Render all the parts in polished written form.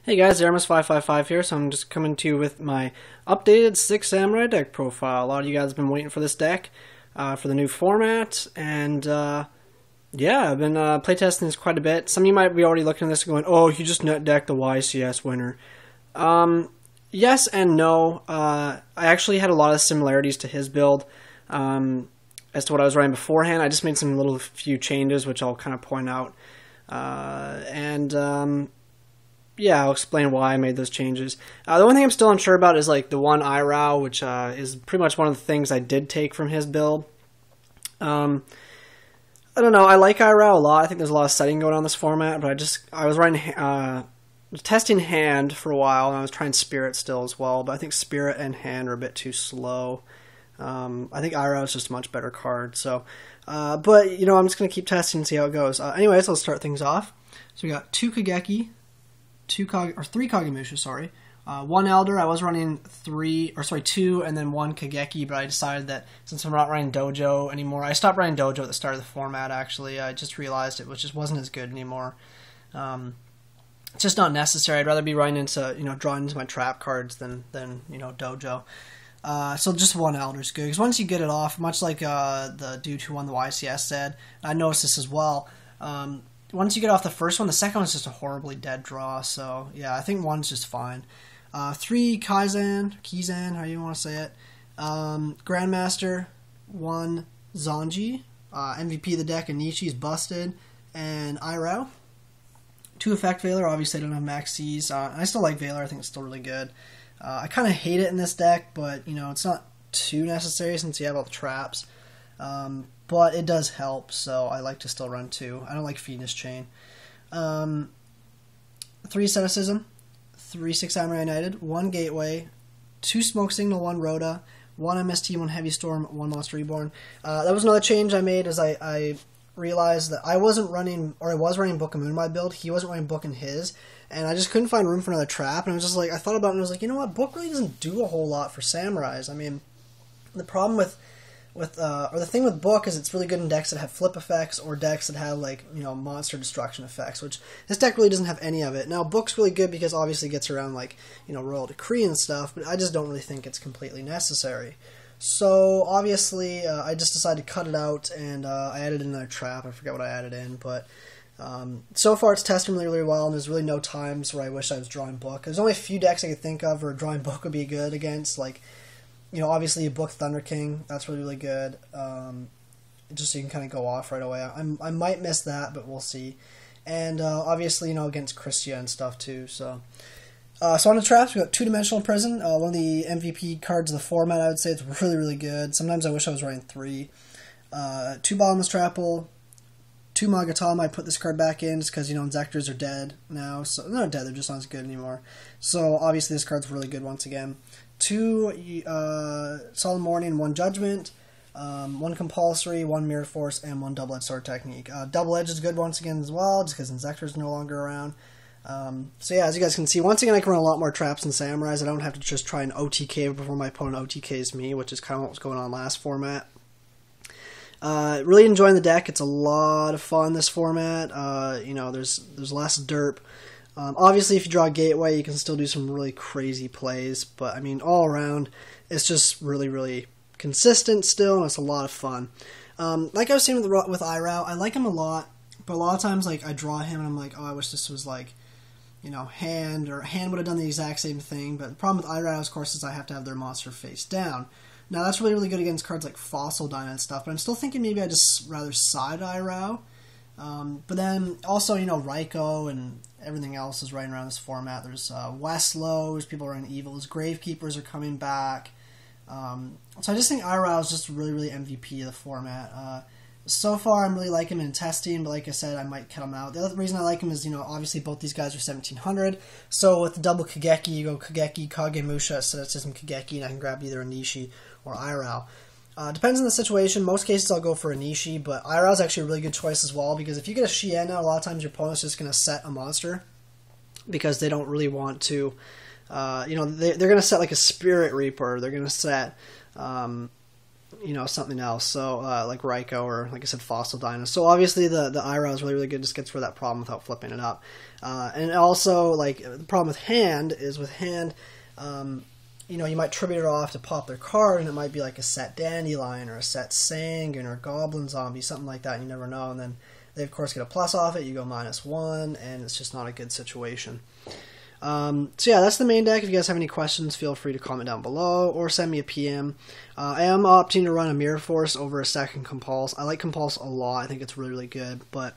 Hey guys, Aramis555 here, so I'm just coming to you with my updated 6 Samurai deck profile. A lot of you guys have been waiting for this deck, for the new format, and yeah, I've been playtesting this quite a bit. Some of you might be already looking at this and going, oh, you just net decked the YCS winner. Yes and no. I actually had a lot of similarities to his build, as to what I was running beforehand. I just made some little few changes, which I'll kind of point out. Yeah, I'll explain why I made those changes. The one thing I'm still unsure about is like the one Irou, which is pretty much one of the things I did take from his build. I don't know. I like Irou a lot. I think there's a lot of setting going on in this format, but I was running testing Hand for a while, and I was trying Spirit still as well. But I think Spirit and Hand are a bit too slow. I think Irou is just a much better card. So, but you know, I'm just gonna keep testing and see how it goes. Anyways, let's start things off. So we got 2 Kageki. 3 Kagemusha, sorry. 1 Elder. I was running 2 and then 1 Kageki, but I decided that since I'm not running Dojo anymore, I stopped running Dojo at the start of the format, actually. I just realized it just wasn't as good anymore. It's just not necessary. I'd rather be running into, drawing into my trap cards than Dojo. So just 1 Elder is good, because once you get it off, much like the dude who won the YCS said, I noticed this as well, once you get off the first one, the second one's just a horribly dead draw. So yeah, I think 1's just fine. 3 Kizan, how you want to say it. Grandmaster, 1 Zanji, MVP of the deck, Enishi is busted, and Irou. 2 Effect Veiler, obviously I don't have max Cs. I still like Veiler, I think it's still really good. I kind of hate it in this deck, but it's not too necessary since you have all the traps. But it does help, so I like to still run 2. I don't like Phoenix Chain. 3 Asceticism, 3 6 Samurai United, 1 Gateway, 2 Smoke Signal, 1 Rhoda, 1 MST, 1 Heavy Storm, 1 Monster Reborn. That was another change I made, as I realized that I wasn't running, or I was running Book of Moon in my build, he wasn't running Book in his, and I just couldn't find room for another trap, and I was just like, I thought about it and I was like, you know what, Book really doesn't do a whole lot for Samurais. I mean, the problem or the thing with Book is it's really good in decks that have flip effects or decks that have monster destruction effects, which this deck really doesn't have any of it. Now Book's really good because obviously it gets around Royal Decree and stuff, but I just don't really think it's completely necessary. So obviously I just decided to cut it out, and I added in another trap. I forget what I added in, but so far it's testing really, really well, and there's really no times where I wish I was drawing Book. There's only a few decks I could think of where drawing Book would be good against, obviously you book Thunder King, that's really, really good. Just so you can kind of go off right away. I might miss that, but we'll see. And obviously, against Christia and stuff too. So on the traps, we got 2-Dimensional Prison, one of the MVP cards of the format. I would say it's really, really good. Sometimes I wish I was running 3. 2 Bottomless Trapple, 2 Magatama. I put this card back in just because Inzectors are dead now. So they're not dead; they're just not as good anymore. So obviously, this card's really good once again. 2 Solemn Warning, 1 Judgment, 1 Compulsory, 1 Mirror Force, and 1 Double-Edged Sword Technique. Double Edge is good once again as well, just because Inzector is no longer around. So yeah, as you guys can see, once again I can run a lot more traps than Samurais. I don't have to just try and OTK before my opponent OTKs me, which is kind of what was going on last format. Really enjoying the deck. It's a lot of fun, this format. There's less derp. Obviously, if you draw a Gateway, you can still do some really crazy plays, but I mean, all around, it's just really, really consistent still, and it's a lot of fun. Like I was saying with Irou, I like him a lot, but a lot of times, I draw him, and I'm like, oh, I wish this was Hand, or Hand would have done the exact same thing, but the problem with Irou, of course, is I have to have their monster face down. Now, that's really, really good against cards like Fossil Dyna and stuff, but I'm still thinking maybe I'd just rather side Irou. But then also, Raiko and everything else is running around this format. There's Westlows, people running Evils, Gravekeepers are coming back. So I just think Irou is just really, really MVP of the format. So far, I'm really liking him in testing, but like I said, I might cut him out. The other reason I like him is, obviously both these guys are 1700. So with the double Kageki, you go Kageki, Kagemusha, Asceticism, Kageki, and I can grab either Enishi or Irou. Depends on the situation. Most cases I'll go for Enishi, but Irou is actually a really good choice as well, because if you get a Shi En, a lot of times your opponent's just going to set a monster because they don't really want to, they're going to set like a Spirit Reaper, they're going to set, something else. So like Raikou or, like I said, Fossil Dyna. So obviously the Irou is really, really good. Just gets rid of that problem without flipping it up. And also, like, the problem with hand is you might tribute it off to pop their card, and it might be like a set Dandelion or a set Sanguine or a Goblin Zombie, something like that. You never know. And then they, of course, get a plus off it. You go -1, and it's just not a good situation. So yeah, that's the main deck. If you guys have any questions, feel free to comment down below or send me a PM. I am opting to run a Mirror Force over a second Compulse. I like Compulse a lot. I think it's really, really good, but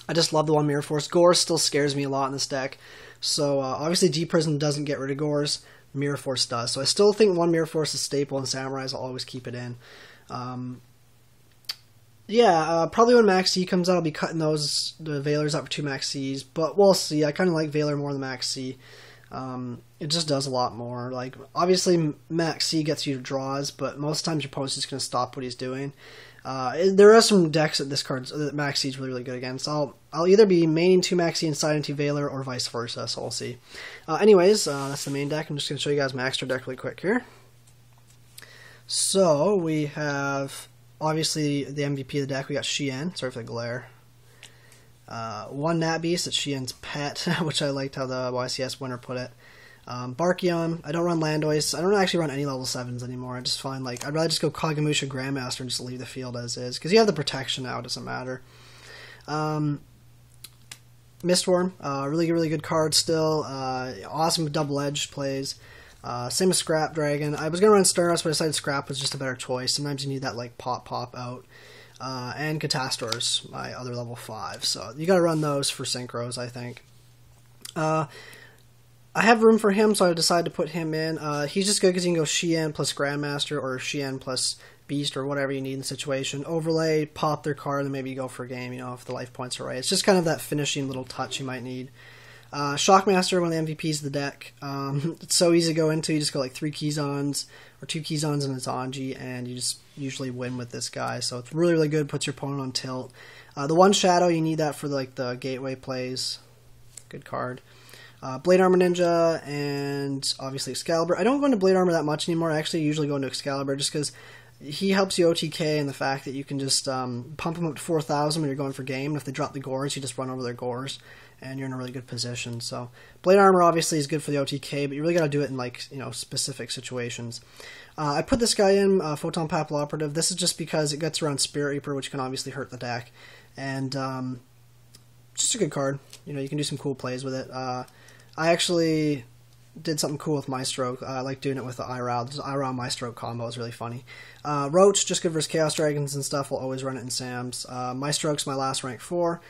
I just love the one Mirror Force. Gores still scares me a lot in this deck. So obviously G-Prison doesn't get rid of Gores. Mirror Force does. So I still think one Mirror Force is staple in Samurais. I'll always keep it in. Probably when Max C comes out, I'll be cutting the Veilers out for 2 Max Cs, but we'll see. I kind of like Veiler more than Max C. It just does a lot more. Like, obviously, Max C gets you to draws, but most times your opponent's just going to stop what he's doing. There are some decks that that Max C is really, really good against. I'll either be maining 2 Max C inside into Veiler or vice versa, so we'll see. Anyways, that's the main deck. I'm just going to show you guys my extra deck really quick here. So, we have... obviously, the MVP of the deck, we got Shi En. Sorry for the glare. 1 Nat Beast, it's Shi En's pet, which I liked how the YCS winner put it. Barkion, I don't run Landois. I don't actually run any level 7s anymore. I just find, like, I'd rather just go Kagemusha Grandmaster and just leave the field as is. Because you have the protection now, it doesn't matter. Mist Wurm, really, really good card still. Awesome double-edged plays. Same as Scrap Dragon. I was going to run Sternus, but I decided Scrap was just a better choice. Sometimes you need that, like, pop out. And Catastor's my other level 5. So you got to run those for synchros, I think. I have room for him, so I decided to put him in. He's just good because you can go Shi En plus Grandmaster or Shi En plus Beast or whatever you need in the situation. Overlay, pop their card, and maybe you go for a game, if the life points are right. It's just kind of that finishing little touch you might need. Shockmaster, one of the MVPs of the deck. It's so easy to go into. You just go like 3 Kizans or 2 Kizans and a Zanji, and you just usually win with this guy. So it's really, really good. Puts your opponent on tilt. The 1 Shadow, you need that for like the gateway plays. Good card. Blade Armor Ninja, and obviously Excalibur. I don't go into Blade Armor that much anymore. I actually usually go into Excalibur just because he helps you OTK, and the fact that you can just pump him up to 4,000 when you're going for game. And if they drop the Gores, you just run over their Gores, and you're in a really good position. So Blade Armor obviously is good for the OTK, but you really got to do it in like specific situations. I put this guy in Photon Papilloperative. This is just because it gets around Spirit Reaper, which can obviously hurt the deck, and just a good card. You can do some cool plays with it. I actually did something cool with Maestro. I like doing it with the Irou. The Irou Maestro combo is really funny. Roach, just good versus Chaos Dragons and stuff. We'll always run it in Sam's. Maestro's my last rank 4.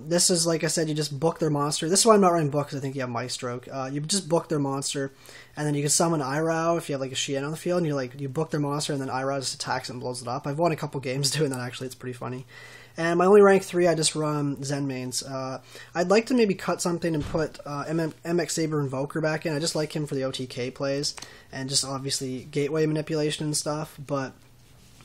This is, like I said, you just book their monster. This is why I'm not running book, because I think you have Maestro. You just book their monster, and then you can summon Irou if you have like a Shien on the field, and you book their monster, and then Irou just attacks it and blows it up. I've won a couple games doing that, actually. It's pretty funny. And my only rank 3, I just run Zen mains. I'd like to maybe cut something and put MX Saber Invoker back in. I just like him for the OTK plays and just obviously gateway manipulation and stuff, but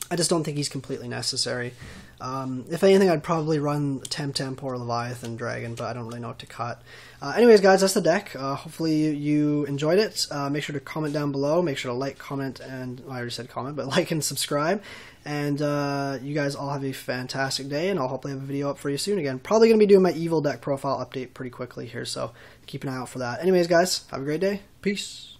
I just don't think he's completely necessary. If anything, I'd probably run Temtemp or Leviathan Dragon, but I don't really know what to cut. Anyways, guys, that's the deck. Hopefully you enjoyed it. Make sure to comment down below. Make sure to like, comment, and I already said comment, but like and subscribe. And you guys all have a fantastic day, and I'll hopefully have a video up for you soon again. Probably going to be doing my Evil deck profile update pretty quickly here, so keep an eye out for that. Anyways, guys, have a great day. Peace.